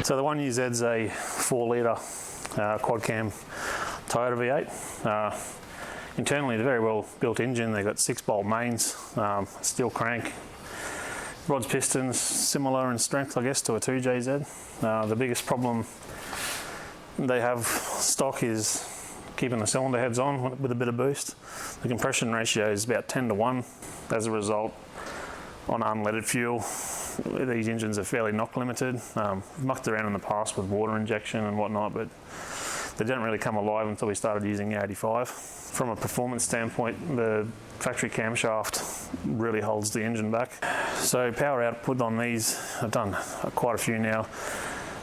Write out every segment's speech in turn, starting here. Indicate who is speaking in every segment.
Speaker 1: So the 1UZ's a 4-litre quad cam Toyota V8. Internally, they're very well built engine. They've got 6-bolt mains, steel crank, rods, pistons, similar in strength, I guess, to a 2JZ. The biggest problem they have stock is keeping the cylinder heads on with a bit of boost. The compression ratio is about 10:1. As a result, on unleaded fuel, these engines are fairly knock limited. Mucked around in the past with water injection and whatnot, but they didn't really come alive until we started using the EP05. From a performance standpoint, the factory camshaft really holds the engine back. So power output on these, I've done quite a few now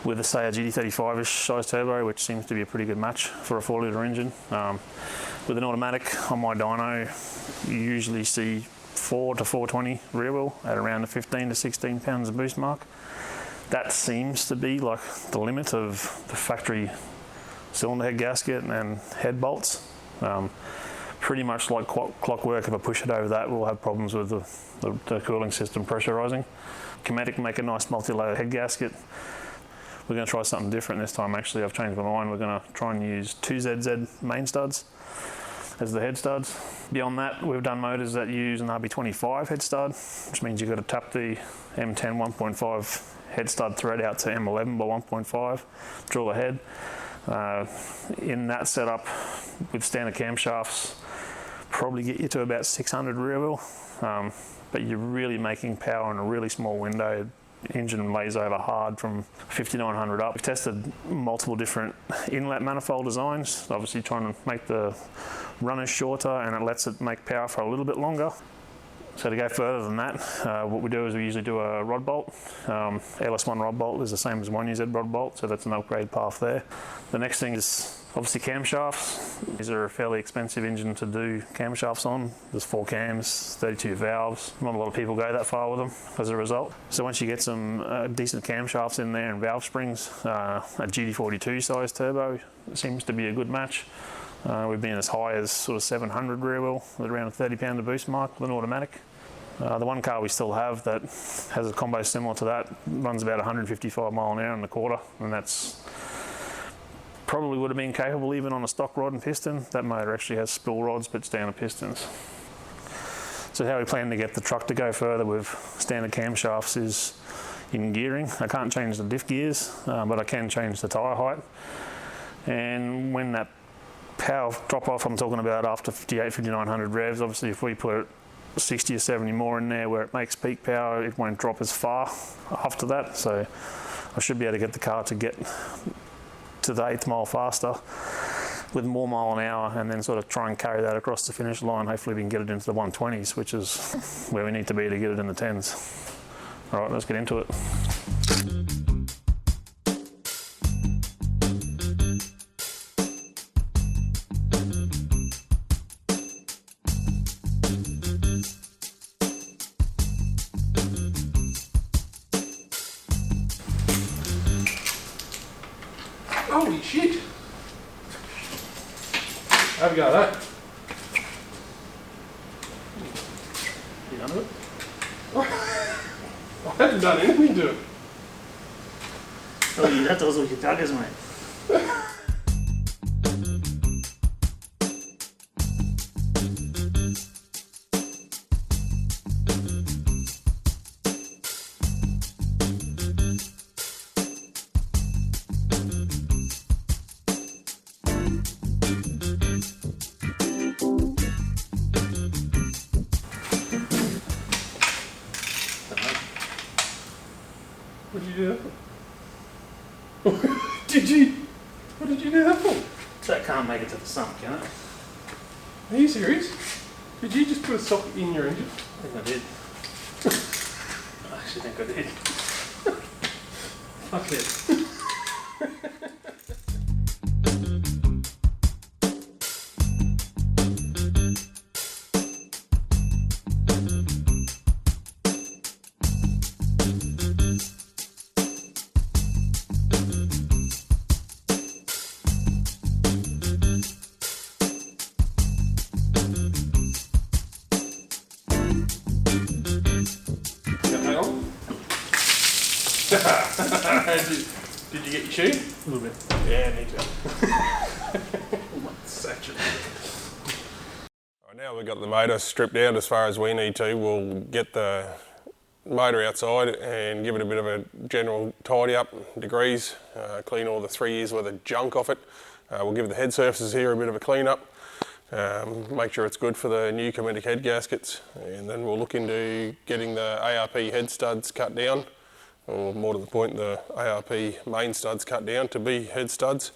Speaker 1: with a, say, a GT35-ish size turbo, which seems to be a pretty good match for a 4-litre engine. With an automatic on my dyno, you usually see 4 to 420 rear wheel at around the 15 to 16 pounds of boost mark. That seems to be like the limit of the factory cylinder head gasket and head bolts. Pretty much like clockwork, if I push it over that, we'll have problems with the cooling system pressurizing. Kinetic make a nice multi-layer head gasket. We're going to try something different this time. Actually, I've changed my mind. We're going to try and use 2ZZ main studs as the head studs. Beyond that, we've done motors that use an RB25 head stud, which means you've got to tap the M10 1.5 head stud thread out to M11 by 1.5, drill the head. In that setup, with standard camshafts, probably get you to about 600 rear wheel, but you're really making power in a really small window. Engine lays over hard from 5900 up. We've tested multiple different inlet manifold designs, obviously trying to make the runners shorter, and it lets it make power for a little bit longer. So to go further than that, what we do is we usually do a rod bolt. LS1 rod bolt is the same as 1UZ rod bolt, so that's an upgrade path there. The next thing is obviously camshafts. These are a fairly expensive engine to do camshafts on. There's 4 cams, 32 valves. Not a lot of people go that far with them as a result. So once you get some decent camshafts in there and valve springs, a GT42 size turbo seems to be a good match. We've been as high as sort of 700 rear wheel with around a 30 pounder boost mark with an automatic. The one car we still have that has a combo similar to that runs about 155 mile an hour in the quarter, and that's probably would have been capable even on a stock rod and piston. That motor actually has spill rods but standard pistons. So how we plan to get the truck to go further with standard camshafts is in gearing. I can't change the diff gears, but I can change the tyre height. And when that power drop off I'm talking about after 5900 revs, obviously if we put 60 or 70 more in there where it makes peak power, it won't drop as far after that. So I should be able to get the car to get to the 8th mile faster with more mile an hour, and then sort of try and carry that across the finish line. Hopefully we can get it into the 120s, which is where we need to be to get it in the 10s. All right, let's get into it.
Speaker 2: Holy shit! Have a go at that.
Speaker 1: You done with
Speaker 2: I haven't done anything to it.
Speaker 1: it? Oh, that does look your daggers, mate.
Speaker 2: What did you do that for? Did you? What did you do that for?
Speaker 1: That can't make it to the sump, can it?
Speaker 2: Are you serious? Did you just put a socket in your engine?
Speaker 1: I think I did. I actually think I did.
Speaker 2: Fuck it. Did you get your shoe?
Speaker 1: A little bit.
Speaker 2: Yeah, me too. Section.
Speaker 3: Right, now we've got the motor stripped out as far as we need to. We'll get the motor outside and give it a bit of a general tidy up, degrease, clean all the 3 years worth of junk off it. We'll give the head surfaces here a bit of a clean up, make sure it's good for the new Kinetic head gaskets, and then we'll look into getting the ARP head studs cut down, or more to the point, the ARP main studs cut down to be head studs.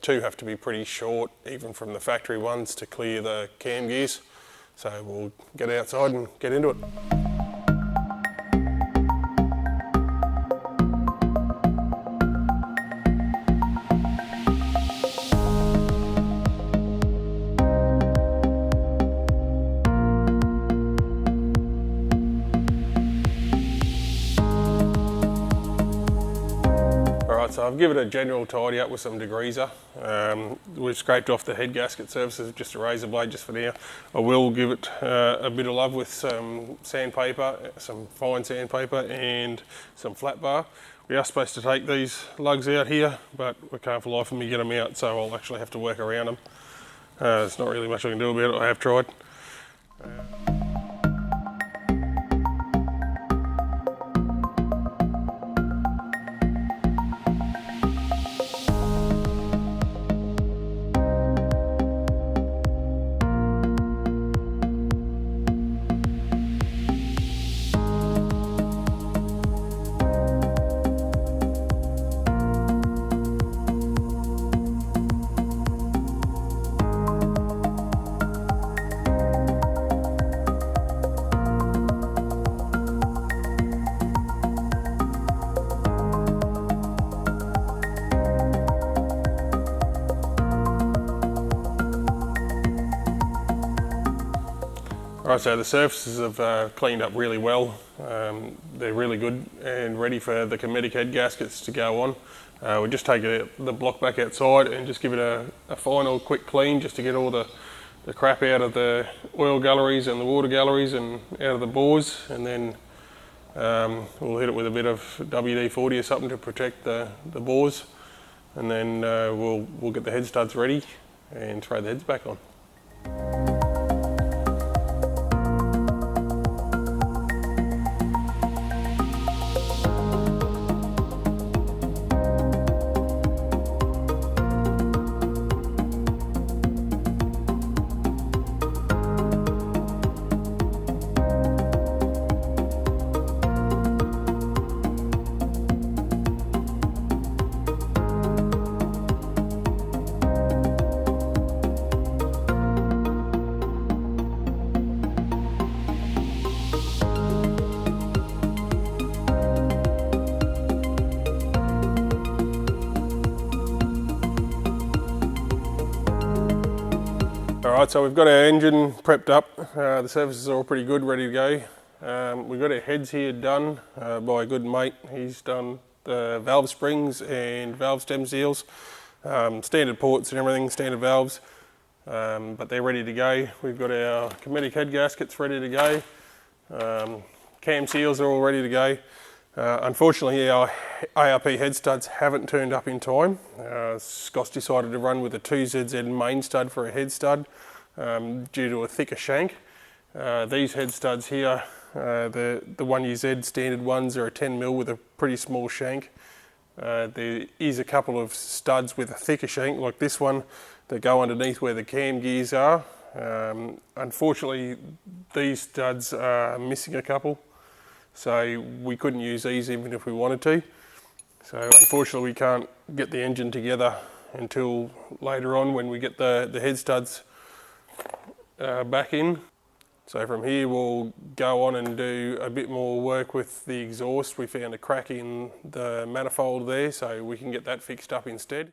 Speaker 3: Two have to be pretty short, even from the factory ones, to clear the cam gears. So we'll get outside and get into it. So I've given it a general tidy up with some degreaser. We've scraped off the head gasket surfaces, just a razor blade just for now. I will give it a bit of love with some sandpaper, some fine sandpaper and some flat bar. We are supposed to take these lugs out here, but we can't for life of me get them out, so I'll actually have to work around them. There's not really much I can do about it, I have tried. Alright, so the surfaces have cleaned up really well. They're really good and ready for the Kinetic head gaskets to go on. We'll just take the block back outside and just give it a final quick clean, just to get all the crap out of the oil galleries and the water galleries and out of the bores, and then we'll hit it with a bit of WD-40 or something to protect the bores, and then we'll get the head studs ready and throw the heads back on. Alright, so we've got our engine prepped up, the surfaces are all pretty good, ready to go. We've got our heads here done by a good mate. He's done the valve springs and valve stem seals, standard ports and everything, standard valves, but they're ready to go. We've got our Kinetic head gaskets ready to go, cam seals are all ready to go. Unfortunately, our ARP head studs haven't turned up in time. Scott's decided to run with a 2ZZ main stud for a head stud due to a thicker shank. These head studs here, the 1UZ standard ones, are a 10mm with a pretty small shank. There is a couple of studs with a thicker shank like this one that go underneath where the cam gears are. Unfortunately, these studs are missing a couple, so we couldn't use these even if we wanted to. So unfortunately we can't get the engine together until later on when we get the head studs back in. So from here we'll go on and do a bit more work with the exhaust. We found a crack in the manifold there, so we can get that fixed up instead.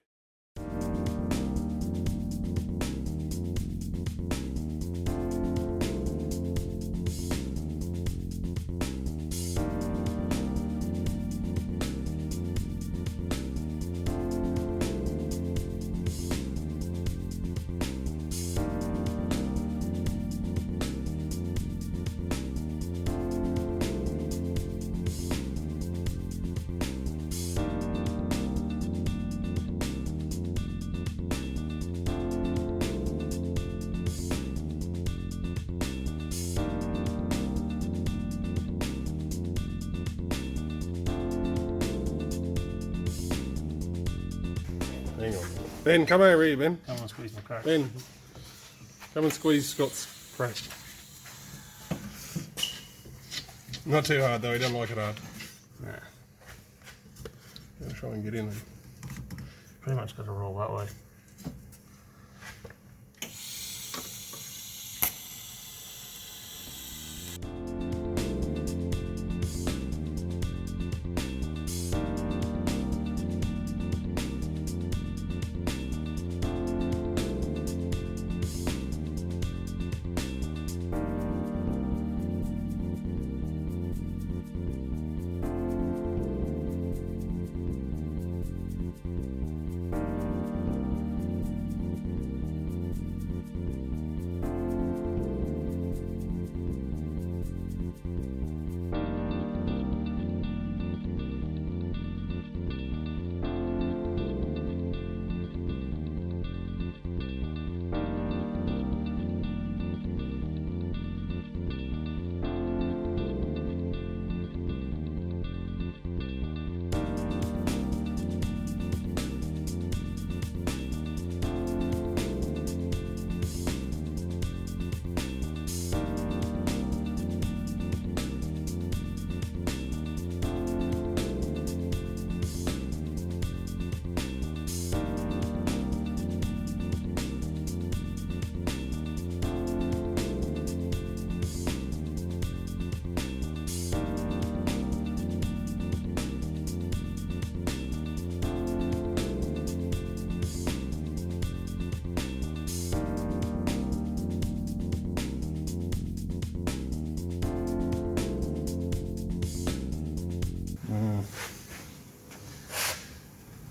Speaker 3: Ben, come over here, Ben.
Speaker 1: Come on, squeeze my crack.
Speaker 3: Ben, come and squeeze Scott's crack. Not too hard though, he doesn't like it hard.
Speaker 1: Nah,
Speaker 3: Gotta try and get in there.
Speaker 1: pretty much got to roll that way.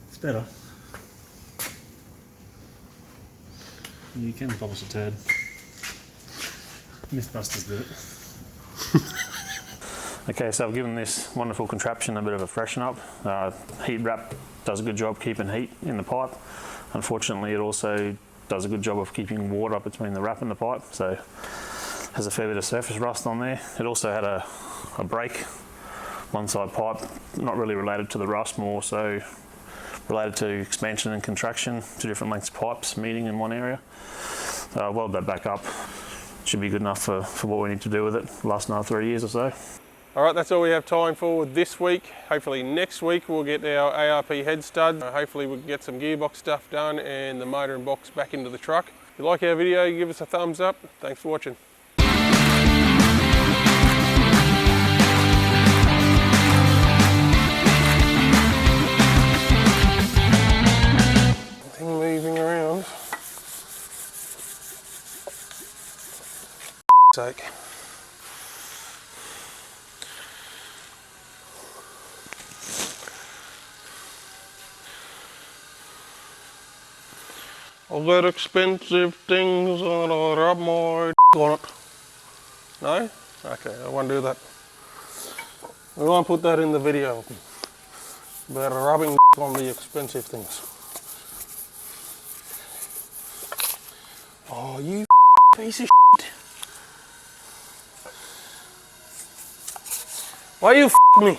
Speaker 1: It's better. You can polish a turd. Mythbusters did it. Okay, so I've given this wonderful contraption a bit of a freshen up. Heat wrap does a good job keeping heat in the pipe. Unfortunately, it also does a good job of keeping water between the wrap and the pipe, so has a fair bit of surface rust on there. It also had a break, one side pipe, not really related to the rust, more so related to expansion and contraction, two different lengths of pipes meeting in one area. Weld that back up. Should be good enough for what we need to do with it. Last another 3 years or so.
Speaker 3: All right, that's all we have time for this week. Hopefully next week we'll get our ARP head stud. Hopefully we can get some gearbox stuff done and the motor and box back into the truck. If you like our video, give us a thumbs up. Thanks for watching. Thing moving around. Sake. I've got expensive things and I rub my on it. No? Okay, I won't do that. We won't put that in the video. About rubbing on the expensive things. Oh, you piece of shit. Why you me?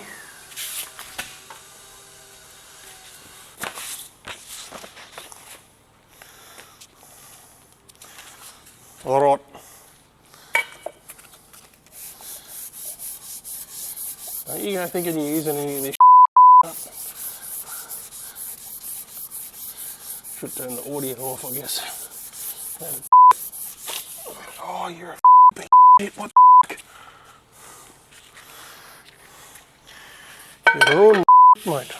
Speaker 3: All right. Are you guys thinking you're using any of this shit? Should turn the audio off, I guess. Oh, you're a piece of shit. What the f***? You're all mate.